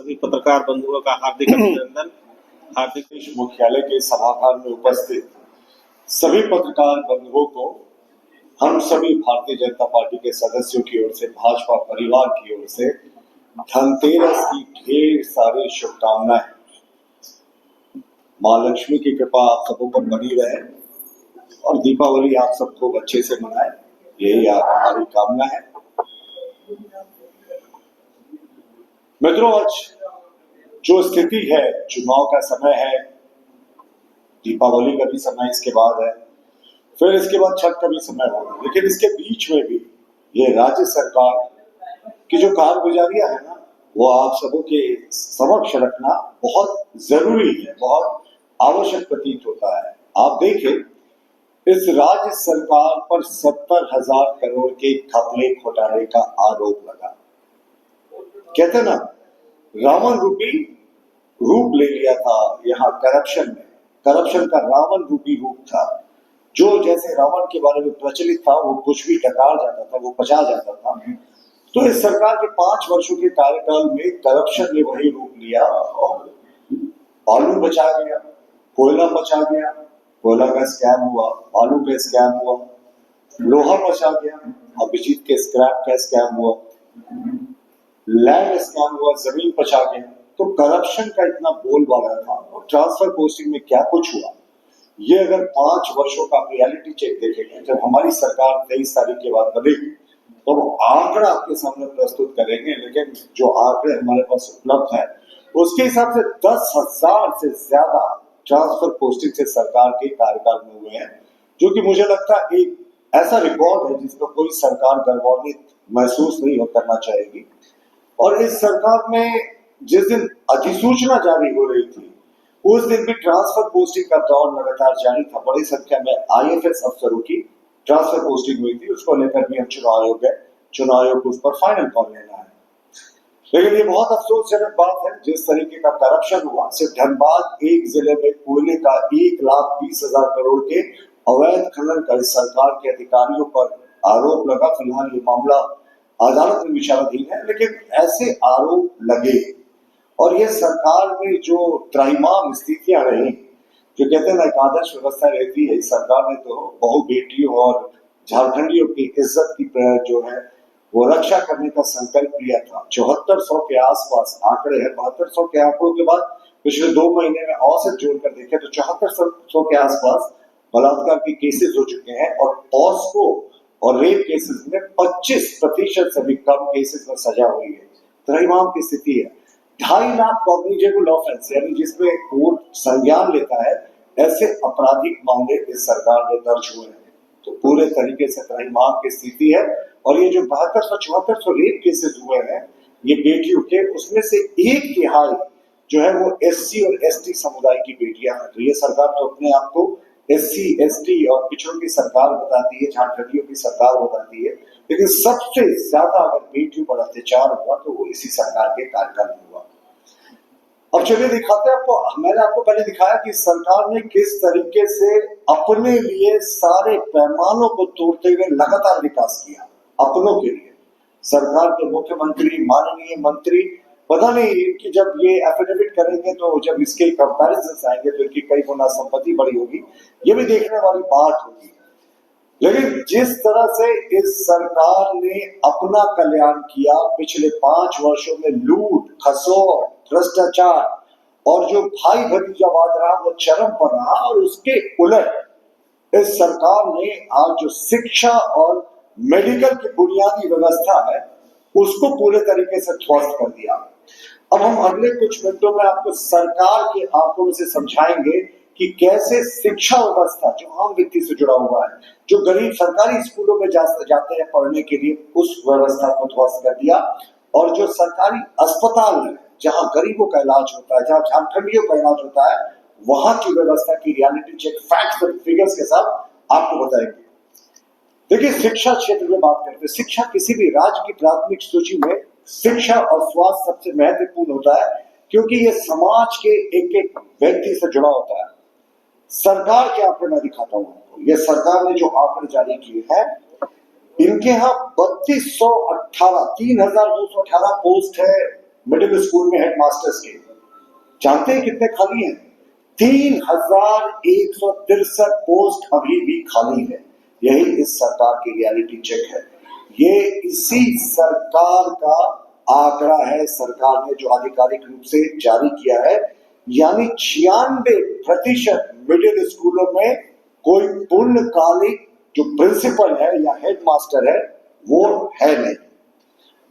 सभी पत्रकार बंधुओं का हार्दिक अभिनंदन। हार्दिक मुख्यालय के सभागार में उपस्थित सभी पत्रकार बंधुओं को हम सभी भारतीय जनता पार्टी के सदस्यों की ओर से, भाजपा परिवार की ओर से धनतेरस की ढेर सारी शुभकामनाएं। माँ लक्ष्मी की कृपा आप सबों पर बनी रहे और दीपावली आप सबको अच्छे से मनाए, यही हमारी कामना है। मित्रों, आज जो स्थिति है, चुनाव का समय है, दीपावली का भी समय इसके बाद है, फिर इसके बाद छठ का भी समय होगा, लेकिन इसके बीच में भी ये राज्य सरकार की जो कारगुजारियां है ना, वो आप सबों के समक्ष रखना बहुत जरूरी है, बहुत आवश्यक प्रतीत होता है। आप देखें, इस राज्य सरकार पर 70,000 करोड़ के घपले घोटाले का आरोप लगा। कहते ना, रावण रूपी रूप ले लिया था यहाँ करप्शन में। करप्शन का रावण रूपी रूप था, जो जैसे रावण के बारे में प्रचलित था, वो कुछ भी टकार जाता था, वो पचा जाता था। तो इस सरकार के 5 वर्षों के कार्यकाल में करप्शन ने वही रूप लिया और बालू बचा गया, कोयला बचा गया, कोयला का स्कैम हुआ, बालू का स्कैम हुआ, लोहा बचा गया, अभिजीत के स्क्रैप का स्कैम हुआ, लैंड स्कैम हुआ, जमीन बचा गया। तो करप्शन का इतना बोलबाला था और ट्रांसफर पोस्टिंग में क्या कुछ हुआ, ये अगर 5 वर्षों का रियलिटी चेक देखेंगे, जब हमारी सरकार 23 तारीख के बाद बनेगी तो आंकड़ा आपके सामने प्रस्तुत करेंगे। लेकिन जो आंकड़े हमारे पास उपलब्ध है, उसके हिसाब से 10,000 से ज्यादा ट्रांसफर पोस्टिंग से सरकार के कार्यकाल में हुए हैं, जो कि मुझे लगता है एक ऐसा रिकॉर्ड है जिसको कोई सरकार गौरवान्वित महसूस नहीं करना चाहेगी। और इस सरकार में जिस दिन अधिसूचना जारी हो रही थी, उस दिन भी ट्रांसफर पोस्टिंग का दौर लगातार जारी था। बड़ी संख्या में आईएफएस अफसरों की ट्रांसफर पोस्टिंग हुई थी। उसको लेकर भी हम चुनाव आयोग गए, चुनाव आयोग को उस पर फाइनल कॉल लेना है। लेकिन ये बहुत अफसोसजनक बात है, जिस तरीके का करप्शन हुआ। सिर्फ धनबाद एक जिले में कोयले का 1,20,000 करोड़ के अवैध खनन का इस सरकार के अधिकारियों पर आरोप लगा। फिलहाल ये मामला अदालत में विचाराधीन है, लेकिन ऐसे आरोप लगे और ये सरकार में जो त्राहिमाम स्थितियां रही, जो कहते हैं ना एक आदर्श व्यवस्था रहती है, इस सरकार ने तो बहु बेटियों और झारखंडियों की इज्जत की जो है वो रक्षा करने का संकल्प लिया था। 7400 के आसपास आंकड़े हैं। 7200 के आंकड़ों के बाद पिछले 2 महीने में औसत जोड़कर देखें तो 7400 के आसपास बलात्कार के केसेस हो चुके हैं और पॉस्को और रेप केसेस में 25% से भी कम केसेस में सजा हुई है। त्राहिमाम की स्थिति है। 2.5 लाख कॉग्निजेबल ऑफेंस, यानी जिसमें कोर्ट संज्ञान लेता है, ऐसे आपराधिक मामले इस सरकार में दर्ज हुए हैं। तो पूरे तरीके से त्राहिमाम की स्थिति है। और ये जो 7200-7400 रेप केसेस हुए हैं ये बेटियों के, उसमें से 1/3 जो है वो एससी और एसटी समुदाय की बेटियां हैं। तो ये सरकार तो अपने आप को एससी एसटी और पिछड़ों की सरकार बताती है, झारखंडियों की सरकार बताती है, लेकिन सबसे ज्यादा अगर बेटियों पर अत्याचार हुआ तो वो इसी सरकार के कार्यकाल में हुआ। अब चलिए दिखाते हैं आपको। मैंने आपको पहले दिखाया कि सरकार ने किस तरीके से अपने लिए सारे पैमानों को तोड़ते हुए लगातार विकास किया अपनों के लिए। सरकार के मुख्यमंत्री, माननीय मंत्री, पता नहीं कि जब ये एफिडेविट करेंगे तो जब इसके कंपैरिजन आएंगे तो इनकी कई गुना संपत्ति बड़ी होगी, ये भी देखने वाली बात होगी। लेकिन जिस तरह से इस सरकार ने अपना कल्याण किया पिछले 5 वर्षों में, लूट खसोट भ्रष्टाचार और जो भाई भतीजावाद रहा वो चरम पर रहा, और उसके उलट इस सरकार ने आज जो शिक्षा और मेडिकल की बुनियादी व्यवस्था है उसको पूरे तरीके से ध्वस्त कर दिया। अब हम अगले कुछ मिनटों में आपको सरकार के आंकड़ों से समझाएंगे कि कैसे शिक्षा व्यवस्था जो आम व्यक्ति से जुड़ा हुआ है, जो गरीब सरकारी स्कूलों में जाते हैं पढ़ने के लिए, उस व्यवस्था को ध्वस्त कर दिया। और जो सरकारी अस्पताल है जहां गरीबों का इलाज होता है, जहां झारखंडियों का इलाज होता है, वहां की व्यवस्था की रियलिटी चेक फैक्ट्स और फिगर्स के साथ आपको बताएंगे। देखिए, शिक्षा क्षेत्र में बात करते हैं। शिक्षा किसी भी राज्य की प्राथमिक सूची में शिक्षा और स्वास्थ्य सबसे महत्वपूर्ण होता है, क्योंकि ये समाज के एक एक व्यक्ति से जुड़ा होता है। सरकार के आंकड़े मैं दिखाता हूं आपको। ये सरकार ने जो आंकड़े जारी किए हैं, इनके यहाँ 3218 3218 पोस्ट है मिडिल स्कूल में हेडमास्टर्स के, जानते हैं कितने खाली हैं? 3163 पोस्ट अभी भी खाली है। यही इस सरकार की रियलिटी चेक है। ये इसी सरकार का आंकड़ा है, सरकार ने जो आधिकारिक रूप से जारी किया है, यानी 96% मिडिल स्कूलों में कोई पूर्णकालिक जो प्रिंसिपल है या हेडमास्टर है वो है नहीं।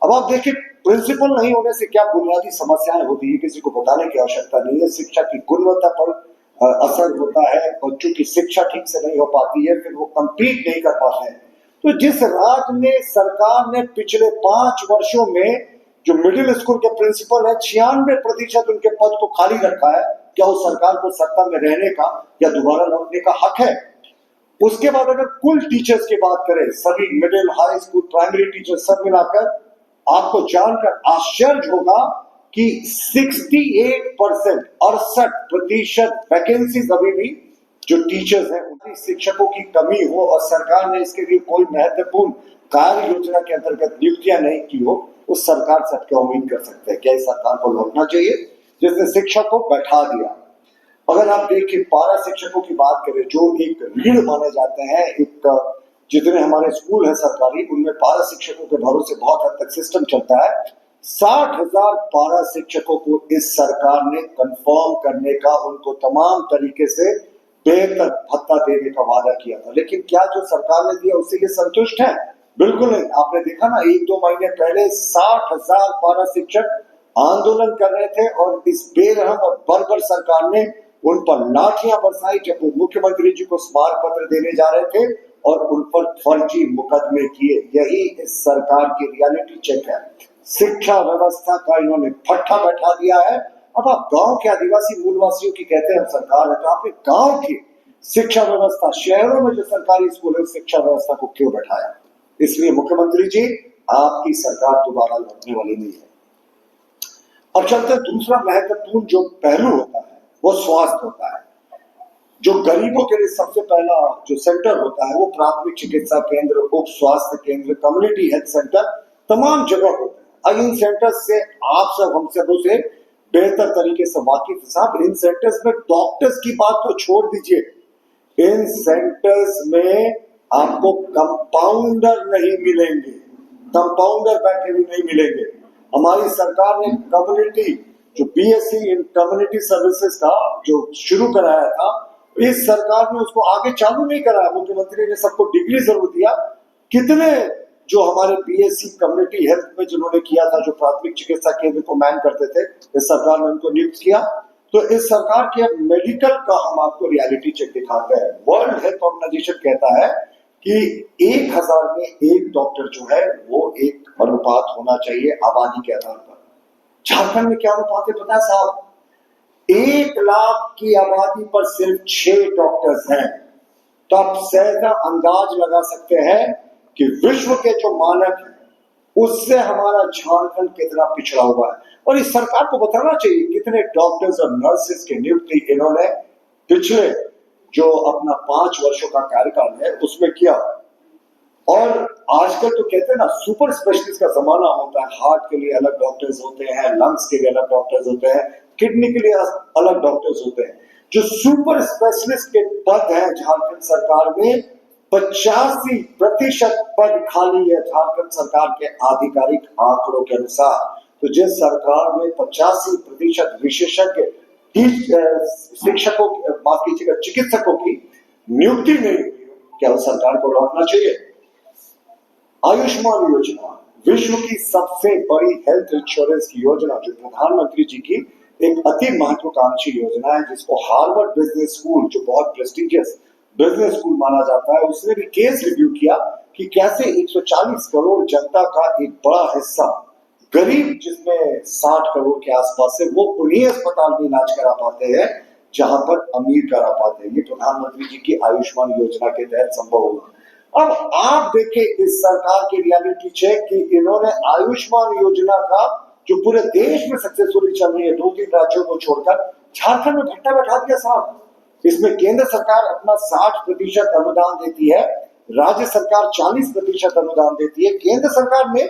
अब आप देखिए, प्रिंसिपल नहीं होने से क्या बुनियादी समस्याएं होती है, किसी को बताने की आवश्यकता नहीं है। शिक्षा की गुणवत्ता पर असर होता है, बच्चों की शिक्षा ठीक से नहीं हो पाती है, फिर वो कम्पीट नहीं कर पाते हैं। तो जिस राज्य में सरकार ने पिछले 5 वर्षों में जो मिडिल स्कूल के प्रिंसिपल है 96% उनके पद को खाली रखा है, क्या उस सरकार को सत्ता में रहने का या दोबारा लौटने का हक है? उसके बाद अगर कुल टीचर्स की बात करें, सभी middle, high school, primary teacher सब मिलाकर, आपको जानकर आश्चर्य होगा कि 68% वैकेंसीज अभी भी जो टीचर्स हैं उनकी शिक्षकों की कमी हो और सरकार ने इसके लिए कोई महत्वपूर्ण कार्य योजना के अंतर्गत नियुक्तियां नहीं की हो, उस सरकार से क्या उम्मीद कर सकते हैं? क्या इस सरकार को लौटना चाहिए जिसने शिक्षक को बैठा दिया? अगर आप देखिए, पारा शिक्षकों की बात करें जो एक रीढ़ माने जाते हैं, एक जितने हमारे स्कूल हैं सरकारी, उनमें पारा शिक्षकों के भरोसे बहुत हद तक सिस्टम चलता है। 60,000 पारा शिक्षकों को इस सरकार ने कंफर्म करने का, उनको तमाम तरीके से बेहतर भत्ता देने का वादा किया था, लेकिन क्या जो सरकार ने दिया उससे ये संतुष्ट है? बिल्कुल नहीं। आपने देखा ना, 1-2 महीने पहले 60,000 पारा शिक्षक आंदोलन कर रहे थे और इस बेरहम और बर्बर सरकार ने उन पर लाठियां बरसाई जब वो मुख्यमंत्री जी को स्मारक पत्र देने जा रहे थे और उन पर फर्जी मुकदमे किए। यही इस सरकार की रियलिटी चेक है। शिक्षा व्यवस्था का इन्होंने फट्टा बैठा दिया है। अब आप गांव के आदिवासी मूलवासियों की कहते हैं सरकार है, तो आपने गांव की शिक्षा व्यवस्था, शहरों में जो सरकारी स्कूल है, शिक्षा व्यवस्था को क्यों बैठाया? इसलिए मुख्यमंत्री जी, आपकी सरकार दोबारा लौटने वाली नहीं है। अब चलते दूसरा महत्वपूर्ण जो पहलू होता है वो स्वास्थ्य होता है। जो गरीबों के लिए सबसे पहला जो सेंटर होता है वो प्राथमिक चिकित्सा केंद्र, उप स्वास्थ्य केंद्र, कम्युनिटी हेल्थ सेंटर तमाम जगह होते हैं। अब इन सेंटर्स से आप सब हम सबों से बेहतर तरीके से वाकिफ साहब, इन सेंटर्स में डॉक्टर्स की बात तो छोड़ दीजिए, इन सेंटर्स में आपको कंपाउंडर नहीं मिलेंगे, कंपाउंडर बैठे भी नहीं मिलेंगे। हमारी सरकार ने कम्युनिटी जो बीएससी इन कम्युनिटी सर्विसेज का जो शुरू कराया था, इस सरकार ने उसको आगे चालू नहीं कराया। मुख्यमंत्री ने सबको डिग्री जरूर दिया। कितने जो हमारे बीएससी कम्युनिटी हेल्थ में जिन्होंने किया था, जो प्राथमिक चिकित्सा केंद्र को मैन करते थे, इस सरकार ने उनको नियुक्त किया। तो इस सरकार के मेडिकल का हम आपको रियलिटी चेक दिखाते हैं। वर्ल्ड हेल्थ ऑर्गेनाइजेशन कहता है कि 1000 में 1 डॉक्टर जो है वो एक अनुपात होना चाहिए आबादी के आधार पर। झारखंड में क्या अनुपात है पता है साहब? 1 लाख की आबादी पर सिर्फ 6 डॉक्टर्स हैं। तो आप सहजा अंदाज लगा सकते हैं कि विश्व के जो मानक है उससे हमारा झारखंड कितना पिछड़ा हुआ है। और इस सरकार को बताना चाहिए कितने डॉक्टर्स और नर्सेस की नियुक्ति इन्होंने पिछले जो अपना 5 वर्षों का कार्यकाल है उसमें किया। और आजकल तो कहते हैं ना, सुपर स्पेशलिस्ट का जमाना होता है। हार्ट के लिए अलग डॉक्टर्स होते हैं, लंग्स के लिए अलग डॉक्टर्स होते हैं, किडनी के लिए अलग डॉक्टर्स होते हैं। जो सुपर स्पेशलिस्ट के पद हैं झारखंड सरकार में, 85% पद खाली है झारखंड सरकार के आधिकारिक आंकड़ों के अनुसार। तो जिस सरकार में 85% विशेषज्ञ शिक्षकों, माफ कीजिएगा, चिकित्सकों की नियुक्ति नहीं हुई, क्या उस सरकार को लौटना चाहिए? आयुष्मान योजना विश्व की सबसे बड़ी हेल्थ इंश्योरेंस की योजना, जो प्रधानमंत्री जी की एक अति महत्वाकांक्षी योजना है, जिसको हार्वर्ड बिजनेस स्कूल, जो बहुत प्रेस्टिजियस बिजनेस स्कूल माना जाता है, उसने भी केस रिव्यू किया कि कैसे 140 करोड़ जनता का एक बड़ा हिस्सा गरीब, जिसमें 60 करोड़ के आसपास है, वो उन्हीं अस्पताल में इलाज करा पाते हैं जहां पर अमीर करा पाते हैं। ये प्रधानमंत्री जी की आयुष्मान योजना के तहत संभव होगा। अब आप देखिए इस सरकार की रियलिटी चेक कि इन्होंने आयुष्मान योजना का जो पूरे देश में सक्सेसफुली चल रही है 2-3 राज्यों को छोड़कर, झारखंड में भट्टा बैठा दिया साहब। इसमें केंद्र सरकार अपना 60% अनुदान देती है, राज्य सरकार 40% अनुदान देती है। केंद्र सरकार ने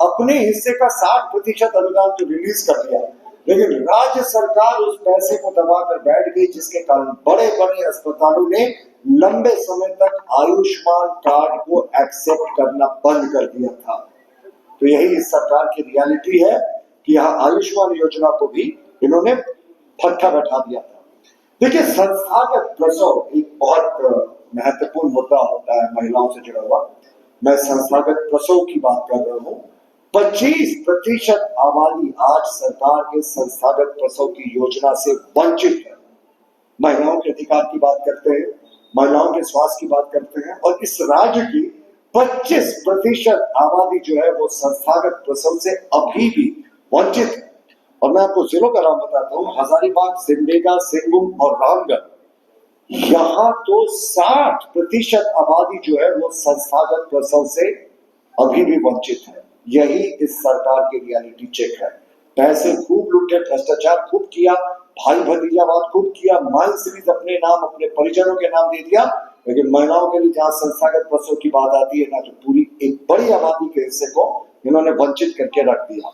अपने हिस्से का 60% अनुदान तो रिलीज कर दिया, लेकिन राज्य सरकार उस पैसे को दबाकर बैठ गई, जिसके कारण बड़े बड़े अस्पतालों ने लंबे समय तक आयुष्मान कार्ड को एक्सेप्ट करना बंद कर दिया था। तो यही इस सरकार की रियलिटी है कि यहाँ आयुष्मान योजना को भी इन्होंने फट्टा बैठा दिया था। देखिए, संस्थागत प्रसव एक बहुत महत्वपूर्ण मुद्दा होता है महिलाओं से जुड़ा हुआ। मैं संस्थागत प्रसव की बात कर रहा हूँ। 25% आबादी आज सरकार के संस्थागत प्रसव की योजना से वंचित है। महिलाओं के अधिकार की बात करते हैं, महिलाओं के स्वास्थ्य की बात करते हैं, और इस राज्य की 25% आबादी जो है वो संस्थागत प्रसव से अभी भी वंचित है। और मैं आपको जिलों का नाम बताता हूँ, हजारीबाग, सिमडेगा, सिंहभूम और रामगढ़। यहाँ तो 60% आबादी जो है वो संस्थागत प्रसव से अभी भी वंचित है। यही इस सरकार की रियलिटी चेक है। पैसे खूब लूटे, भ्रष्टाचार खूब किया, भाई भतीजावाद खूब किया, मान सीरीज अपने नाम, अपने परिजनों के नाम दे दिया, लेकिन महिलाओं के लिए जहाँ संस्थागत प्रसव की बात आती है ना, तो पूरी एक बड़ी आबादी के हिस्से को इन्होंने वंचित करके रख दिया।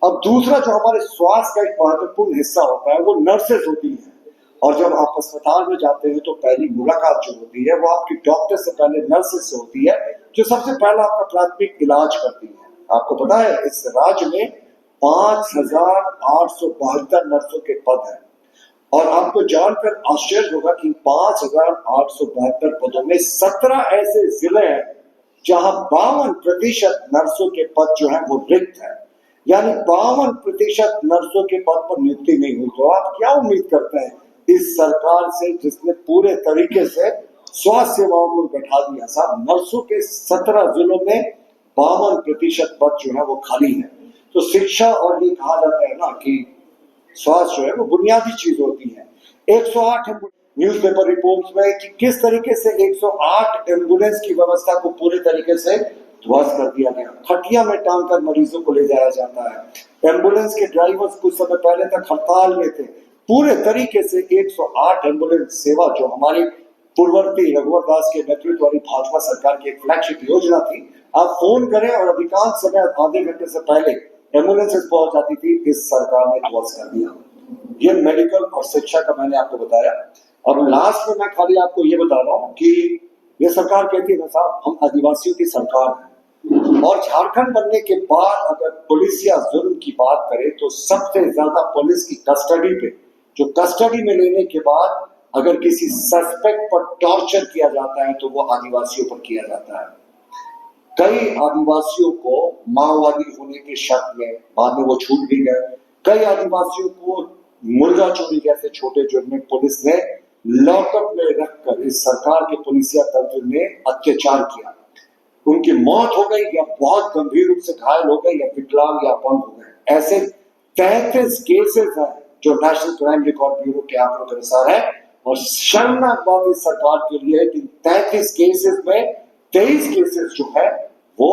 अब दूसरा जो हमारे स्वास्थ्य का एक महत्वपूर्ण हिस्सा होता है वो नर्सेज होती हैं। और जब आप अस्पताल में जाते हैं तो पहली मुलाकात जो होती है वो आपकी डॉक्टर से पहले नर्सेज से होती है, जो सबसे पहला आपका प्राथमिक इलाज करती है। आपको पता है इस राज्य में 5,872 नर्सों के पद हैं, और आपको जानकर आश्चर्य होगा कि 5,872 पदों में 17 ऐसे जिले हैं जहां 52% नर्सों के पद जो है वो रिक्त है, यानी 52% नर्सों के पद पर नियुक्ति नहीं हुई। तो आप क्या उम्मीद करते हैं इस सरकार से, जिसने पूरे तरीके से स्वास्थ्य सेवाओं को बैठा दिया? साहब, नर्सों के 17 जिलों में 52% पद जो है वो खाली है। तो शिक्षा, और ये कहा जाता है ना कि स्वास्थ्य जो है वो बुनियादी चीज होती है। 108 न्यूज़पेपर रिपोर्ट्स में कि किस तरीके से 108 एम्बुलेंस की व्यवस्था को पूरे तरीके से ध्वस्त कर दिया गया। खटिया में टांग कर मरीजों को ले जाया जाता है। एम्बुलेंस के ड्राइवर्स कुछ समय पहले तक हड़ताल में थे। पूरे तरीके से 108 एम्बुलेंस सेवा जो हमारी पूर्ववर्ती रघुवर दास के नेतृत्व वाली भाजपा सरकार की एक फ्लैगशिप योजना थी, आप फोन करें और अधिकांश समय आधे घंटे से पहले एम्बुलेंसेस पहुंच जाती थी, इस सरकार ने ध्वस्त कर दिया। ये मेडिकल और शिक्षा का मैंने आपको बताया। अब लास्ट में मैं खाली आपको ये बता रहा हूँ कि ये सरकार कहती है ना साहब, हम आदिवासियों की सरकार है, और झारखंड बनने के बाद अगर पुलिस या जुर्म की बात करें तो सबसे ज्यादा पुलिस की कस्टडी पे, जो कस्टडी में लेने के बाद अगर किसी सस्पेक्ट पर टॉर्चर किया जाता है तो वो आदिवासियों पर किया जाता है। कई आदिवासियों को माओवादी होने के शक में बाद में वो छूट भी गए। कई आदिवासियों को मुर्गा चोरी जैसे छोटे जुर्म में पुलिस ने लॉकअप में रखकर इस सरकार के पुलिसिया तंत्र ने अत्याचार किया। उनकी मौत हो गई या बहुत गंभीर रूप से घायल हो गए या विकलांग या अपंग हो गए। ऐसे 33 केसेस हैं जो नेशनल क्राइम रिकॉर्ड ब्यूरो के आंकड़ों के अनुसार है। और शर्मनाक बात इस सरकार के लिए है कि 33 केसेस में 23 केसेस जो है वो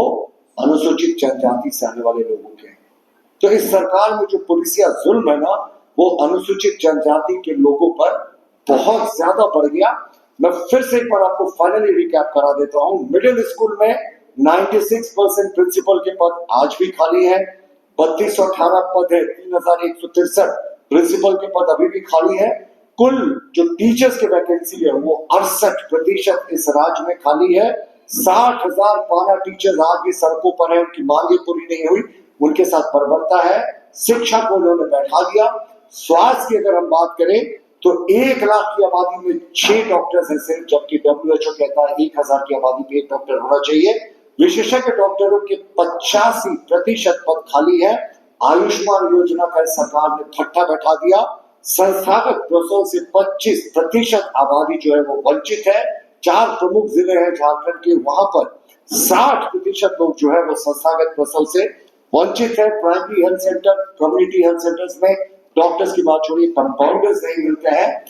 अनुसूचित जनजाति से आने वाले लोगों के हैं। तो इस सरकार में जो पुलिसिया जुल्म है ना, वो अनुसूचित जनजाति के लोगों पर बहुत ज्यादा बढ़ गया। मैं फिर से एक बार आपको फाइनली रिकैप करा देता हूं। मिडिल स्कूल में 96% प्रिंसिपल के पद आज भी खाली है। 3218 पद है, 3163 प्रिंसिपल के पद अभी भी खाली है। कुल जो टीचर्स की वैकेंसी है वो 68% इस राज्य में खाली है। 60,000 पारा टीचर्स आज भी सड़कों पर है, उनकी मांगे पूरी नहीं हुई, उनके साथ बर्बरता है। शिक्षा को उन्होंने बैठा दिया। स्वास्थ्य की अगर हम बात करें तो 1 लाख की आबादी में 6 डॉक्टर्स हैं सिर्फ, जबकि WHO कहता है 1000 की आबादी पे 1 डॉक्टर होना चाहिए। विशेषज्ञ डॉक्टरों के 85% पद खाली है। आयुष्मान योजना का सरकार ने फट्टा बैठा दिया। संस्थागत प्रसव से 25% आबादी जो है वो वंचित है। 4 प्रमुख जिले हैं झारखंड के, वहां पर 60% लोग जो है वो संस्थागत प्रसव से वंचित है। Primary health centre, community health centres में डॉक्टर्स की बात छोड़िए, कंपाउंडर्स नहीं मिलते हैं।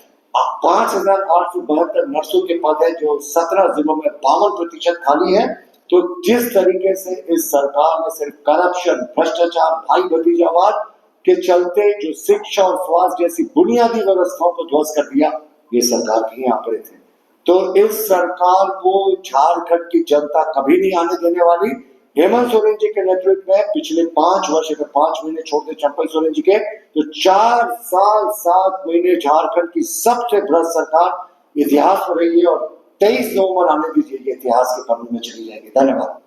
5,872 नर्सों के पद है जो 17 जिलों में 52% खाली है। तो जिस तरीके से इस सरकार ने सिर्फ करप्शन, भ्रष्टाचार, भाई भतीजावाद के चलते जो शिक्षा और स्वास्थ्य जैसी बुनियादी व्यवस्थाओं को ध्वस्त कर दिया, ये सरकार के ही आंकड़े थे। तो इस सरकार को झारखंड की जनता कभी नहीं आने देने वाली। हेमंत सोरेन जी के नेतृत्व में पिछले 5 वर्ष, अगर 5 महीने छोड़ दे चंपई सोरेन जी के, तो 4 साल 7 महीने झारखंड की सबसे भ्रष्ट सरकार इतिहास में रही है और 23 नवंबर आने दीजिए, ये इतिहास के पन्नों में चली जाएगी। धन्यवाद।